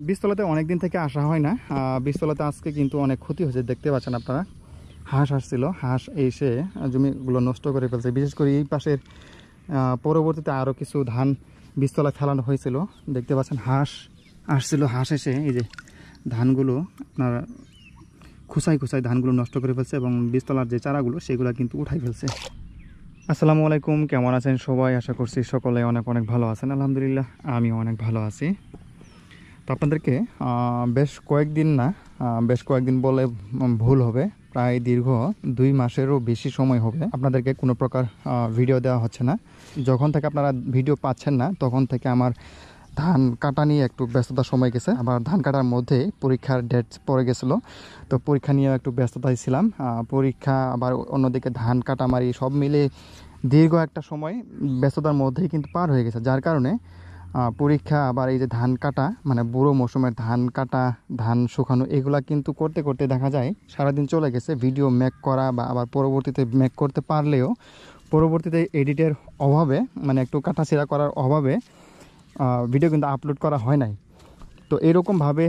বীজতলাতে অনেক দিন থেকে আসা হয় না। বীজতলাতে আজকে কিন্তু অনেক ক্ষতি হয়েছে, দেখতে পাচ্ছেন আপনারা। হাঁস আসছিল, হাঁস এসে জমিগুলো নষ্ট করে ফেলছে। বিশেষ করে এই পাশের পরবর্তীতে আরও কিছু ধান বীজতলায় ফেলানো হয়েছিল, দেখতে পাচ্ছেন। হাঁস আসছিল, হাঁস এসে এই যে ধানগুলো আপনার খুসাই খুসাই ধানগুলো নষ্ট করে ফেলছে এবং বীজতলার যে চারাগুলো সেগুলো কিন্তু উঠাই ফেলছে। আসসালামু আলাইকুম, কেমন আছেন সবাই? আশা করছি সকলে অনেক অনেক ভালো আছেন। আলহামদুলিল্লাহ আমিও অনেক ভালো আছি। তো আপনাদেরকে বেশ কয়েকদিন বলে ভুল হবে, প্রায় দীর্ঘ 2 মাসেরও বেশি সময় হবে আপনাদেরকে কোনো প্রকার ভিডিও দেওয়া হচ্ছে না। যখন থেকে আপনারা ভিডিও পাচ্ছেন না তখন থেকে আমার ধান কাটা নিয়ে একটু ব্যস্ততার সময় গেছে। আবার ধান কাটার মধ্যে পরীক্ষার ডেট পড়ে গেছিলো, তো পরীক্ষা নিয়ে একটু ব্যস্ততায় ছিলাম। পরীক্ষা আবার অন্যদিকে ধান কাটামারি সব মিলে দীর্ঘ একটা সময় ব্যস্ততার মধ্যেই কিন্তু পার হয়ে গেছে, যার কারণে পরীক্ষা আবার এই যে ধান কাটা মানে বুড়ো মৌসুমের ধান কাটা, ধান শুকানো, এগুলা কিন্তু করতে করতে দেখা যায় সারাদিন চলে গেছে। ভিডিও মেক করা বা আবার পরবর্তীতে মেক করতে পারলেও পরবর্তীতে এডিটের অভাবে, মানে একটু কাটাছেঁড়া করার অভাবে ভিডিও কিন্তু আপলোড করা হয় নাই। তো এরকমভাবে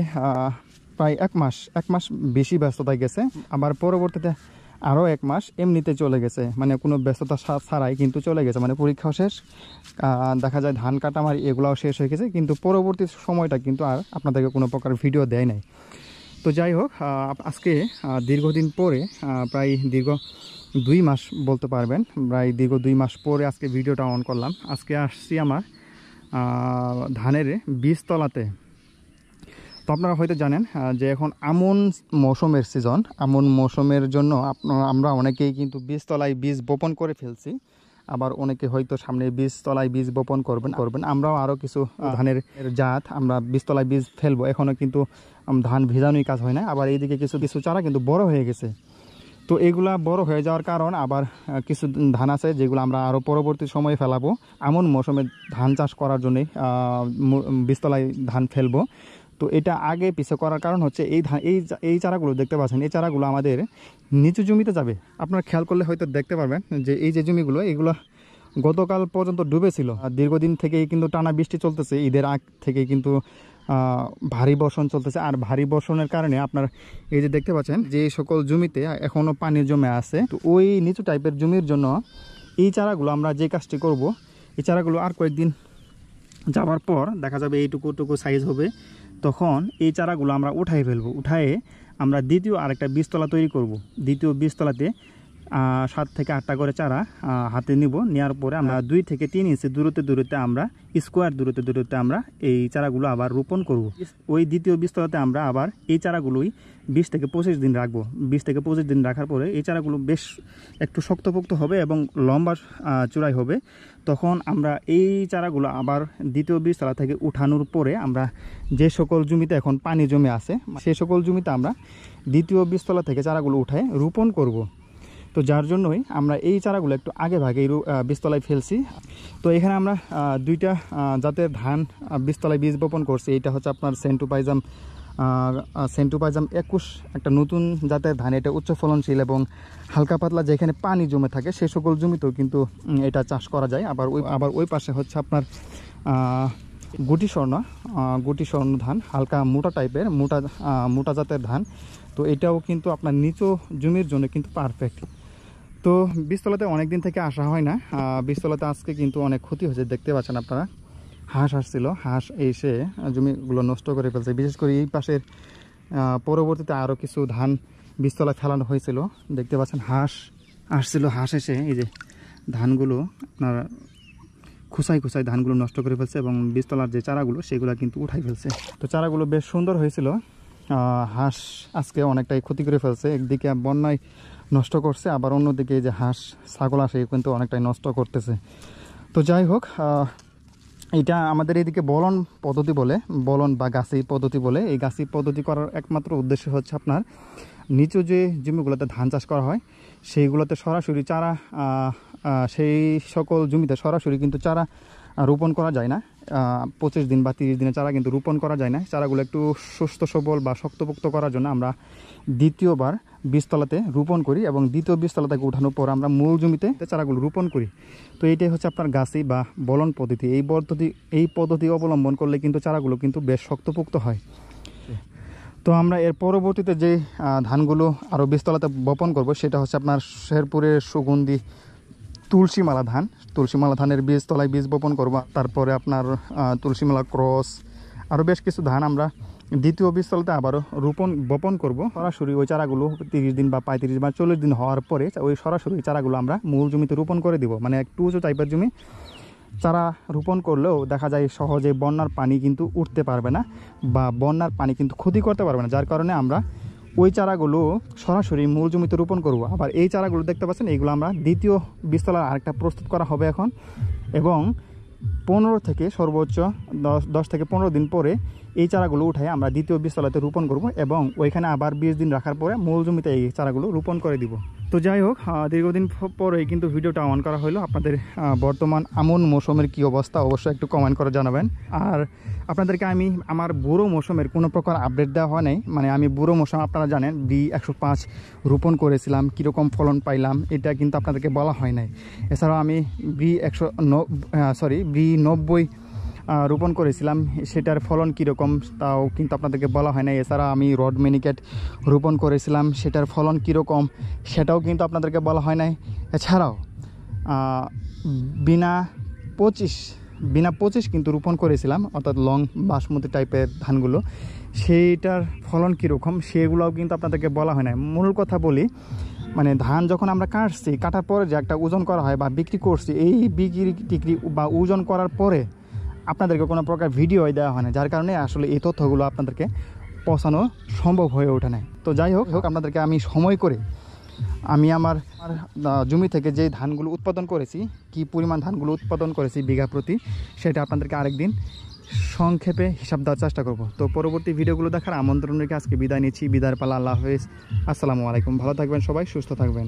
প্রায় এক মাস বেশি ব্যস্ততায় গেছে। আবার পরবর্তীতে আরও 1 মাস এমনিতে চলে গেছে, মানে কোনো ব্যস্ততা ছাড়াই কিন্তু চলে গেছে। মানে পরীক্ষাও শেষ, দেখা যায় ধান কাটামারি এগুলাও শেষ হয়ে গেছে, কিন্তু পরবর্তী সময়টা কিন্তু আর আপনাদেরকে কোনো প্রকার ভিডিও দেয় নাই। তো যাই হোক, আজকে দীর্ঘদিন পরে, প্রায় দীর্ঘ 2 মাস বলতে পারবেন, প্রায় দীর্ঘ 2 মাস পরে আজকে ভিডিওটা অন করলাম। আজকে আসছি আমার ধানের বীজতলাতে। তো আপনারা হয়তো জানেন যে এখন আমন মৌসুমের সিজন। আমন মৌসুমের জন্য আমরা অনেকেই কিন্তু বীজতলায় বীজ বপন করে ফেলছি, আবার অনেকে হয়তো সামনে বীজতলায় বীজ বপন করবেন। আমরাও আরও কিছু ধানের জাত আমরা বীজতলায় বীজ ফেলবো। এখনও কিন্তু ধান ভেজানোই কাজ হয় না। আবার এইদিকে কিছু চারা কিন্তু বড় হয়ে গেছে। তো এগুলা বড় হয়ে যাওয়ার কারণ আবার কিছু ধান আছে যেগুলো আমরা আরও পরবর্তী সময়ে ফেলাবো। এমন মৌসুমে ধান চাষ করার জন্যই বীজতলায় ধান ফেলবো। তো এটা আগে পিছিয়ে করার কারণ হচ্ছে এই চারাগুলো দেখতে পাচ্ছেন, এই চারাগুলো আমাদের নিচু জমিতে যাবে। আপনারা খেয়াল করলে হয়তো দেখতে পারবেন যে এই যে জমিগুলো, এগুলো গতকাল পর্যন্ত ডুবেছিল। দীর্ঘদিন থেকেই কিন্তু টানা বৃষ্টি চলতেছে, ঈদের আগ থেকে কিন্তু ভারী বর্ষণ চলতেছে। আর ভারী বর্ষণের কারণে আপনার এই যে দেখতে পাচ্ছেন যে সকল জমিতে এখনও পানি জমে আছে, তো ওই নিচু টাইপের জমির জন্য এই চারাগুলো আমরা যে কাজটি করব, এই চারাগুলো আর কয়েকদিন যাওয়ার পর দেখা যাবে এইটুকু সাইজ হবে। তখন এই চারাগুলো আমরা উঠাই ফেলবো, উঠায়ে আমরা দ্বিতীয় আরেকটা বীজতলা তৈরি করব। দ্বিতীয় বীজতলাতে 7 থেকে 8টা করে চারা হাতে নিব। নেওয়ার পরে আমরা 2 থেকে 3 ইঞ্চি দূরত্বে আমরা স্কোয়ার দূরত্বে আমরা এই চারাগুলো আবার রোপণ করব। ওই দ্বিতীয় বীজতলাতে আমরা আবার এই চারাগুলোই 20 থেকে 25 দিন রাখবো। 20 থেকে 25 দিন রাখার পরে এই চারাগুলো বেশ একটু শক্তপোক্ত হবে এবং লম্বা চূড়াই হবে। তখন আমরা এই চারাগুলো আবার দ্বিতীয় বীজতলা থেকে উঠানোর পরে আমরা যে সকল জমিতে এখন পানি জমে আছে সেই সকল জমিতে আমরা দ্বিতীয় বীজতলা থেকে চারাগুলো উঠায় রোপণ করব। তো যার জন্যই আমরা এই চারাগুলো একটু আগে ভাগে বীজতলায় ফেলছি। তো এখানে আমরা 2টা জাতের ধান বীজতলায় বীজ বপন করছি। এটা হচ্ছে আপনার সেন্টুপাইজাম 21, একটা নতুন জাতের ধান। এটা উচ্চ ফলনশীল এবং হালকা পাতলা যেখানে পানি জমে থাকে সেই সকল জমিতেও কিন্তু এটা চাষ করা যায়। আবার ওই পাশে হচ্ছে আপনার গুটি স্বর্ণ ধান, হালকা মোটা টাইপের মোটা জাতের ধান। তো এটাও কিন্তু আপনার নিচু জমির জন্য কিন্তু পারফেক্ট। তো বীজতলাতে অনেক দিন থেকে আসা হয় না। বীজতলাতে আজকে কিন্তু অনেক ক্ষতি হয়েছে, দেখতে পাচ্ছেন আপনারা। হাঁস আসছিল, হাঁস এসে জমিগুলো নষ্ট করে ফেলছে। বিশেষ করে এই পাশের পরবর্তীতে আরও কিছু ধান বীজতলায় ফেলানো হয়েছিল, দেখতে পাচ্ছেন। হাঁস আসছিল, হাঁস এসে এই যে ধানগুলো আপনার খুসাই ধানগুলো নষ্ট করে ফেলছে এবং বীজতলার যে চারাগুলো সেগুলো কিন্তু উঠাই ফেলছে। তো চারাগুলো বেশ সুন্দর হয়েছিল। হাঁস আজকে অনেকটাই ক্ষতি করে ফেলছে। একদিকে বন্যায় নষ্ট করছে, আবার অন্যদিকে যে হাঁস ছাগল আসে কিন্তু অনেকটাই নষ্ট করতেছে। তো যাই হোক, এটা আমাদের এদিকে বলন বা গাছি পদ্ধতি বলে। এই গাছি পদ্ধতি করার একমাত্র উদ্দেশ্য হচ্ছে আপনার নিচু যে জমিগুলোতে ধান চাষ করা হয় সেইগুলোতে সরাসরি চারা, সেই সকল জমিতে সরাসরি কিন্তু চারা রোপণ করা যায় না। 25 দিন বা 30 দিনের চারা কিন্তু রোপণ করা যায় না। চারাগুলো একটু সুস্থ সবল বা শক্তপোক্ত করার জন্য আমরা দ্বিতীয়বার বীজতলাতে রোপণ করি এবং দ্বিতীয় বীজতলা থেকে উঠানোর পর আমরা মূল জমিতে চারাগুলো রোপণ করি। তো এইটাই হচ্ছে আপনার গাছি বা বলন পদ্ধতি। এই পদ্ধতি অবলম্বন করলে কিন্তু চারাগুলো কিন্তু বেশ শক্তপোক্ত হয়। তো আমরা এর পরবর্তীতে যে ধানগুলো আরও বীজতলাতে বপন করব সেটা হচ্ছে আপনার শেরপুরের সুগন্ধি তুলসীমালা ধান। তুলসীমালা ধানের বীজতলায় বীজ বপন করব। তারপরে আপনার তুলসীমালা ক্রস আরও বেশ কিছু ধান আমরা দ্বিতীয় বীজতলাতে আবারও বপন করব। সরাসরি ওই চারাগুলো 30 দিন বা 35 বা 40 দিন হওয়ার পরে ওই সরাসরি চারাগুলো আমরা মূল জমিতে রোপণ করে দিব। মানে একটু উঁচু টাইপের জমি চারা রোপণ করলেও দেখা যায় সহজে বন্যার পানি কিন্তু উঠতে পারবে না বা বন্যার পানি কিন্তু ক্ষতি করতে পারবে না, যার কারণে আমরা ওই চারাগুলো সরাসরি মূল জমিতে রোপণ করব। আবার এই চারাগুলো দেখতে পাচ্ছেন, এইগুলো আমরা দ্বিতীয় বীজতলার আরেকটা প্রস্তুত করা হবে এখন, এবং 15 থেকে সর্বোচ্চ 10 থেকে 15 দিন পরে এই চারাগুলো উঠাই আমরা দ্বিতীয় বীজতলাতে রোপণ করব এবং ওইখানে আবার 20 দিন রাখার পরে মূল জমিতে এই চারাগুলো রোপণ করে দিব। তো যাই হোক, দীর্ঘদিন পরে কিন্তু ভিডিওটা অন করা হলো। আপনাদের বর্তমান আমন মৌসুমের কী অবস্থা অবশ্যই একটু কমেন্ট করে জানাবেন। আর আপনাদেরকে আমি আমার বুড়ো মৌসুমের কোনো প্রকার আপডেট দেওয়া হয় নাই। মানে আমি বুড়ো মৌসুম আপনারা জানেন B105 রোপণ করেছিলাম, কীরকম ফলন পাইলাম এটা কিন্তু আপনাদেরকে বলা হয় নাই। এছাড়াও আমি B90 রোপণ করেছিলাম, সেটার ফলন কীরকম তাও কিন্তু আপনাদেরকে বলা হয় না। এছাড়া আমি রড মিনিকেট রোপণ করেছিলাম, সেটার ফলন কীরকম সেটাও কিন্তু আপনাদেরকে বলা হয় নাই। এছাড়াও বিনা 25 কিন্তু রোপণ করেছিলাম, অর্থাৎ লং বাসমতি টাইপের ধানগুলো, সেইটার ফলন কীরকম সেগুলোও কিন্তু আপনাদেরকে বলা হয় না। মূল কথা বলি, মানে ধান যখন আমরা কাটার পরে যে একটা ওজন করা হয় বা বিক্রি করছি, এই বিক্রি বা ওজন করার পরে আপনাদেরকে কোনো প্রকার ভিডিও দেওয়া হয় না, যার কারণে আসলে এই তথ্যগুলো আপনাদেরকে পৌঁছানো সম্ভব হয়ে ওঠে না। তো যাই হোক, আপনাদেরকে আমি সময় করে আমি আমার জমি থেকে যে ধানগুলো উৎপাদন করেছি, কি পরিমাণ ধানগুলো উৎপাদন করেছি বিঘা প্রতি, সেটা আপনাদেরকে আরেকদিন সংক্ষেপে হিসাব দেওয়ার চেষ্টা করব। তো পরবর্তী ভিডিওগুলো দেখার আমন্ত্রণ রেখে আজকে বিদায় নিচ্ছি। বিদায়ের পালা। আল্লাহ হাফেজ, আসসালামু আলাইকুম। ভালো থাকবেন সবাই, সুস্থ থাকবেন।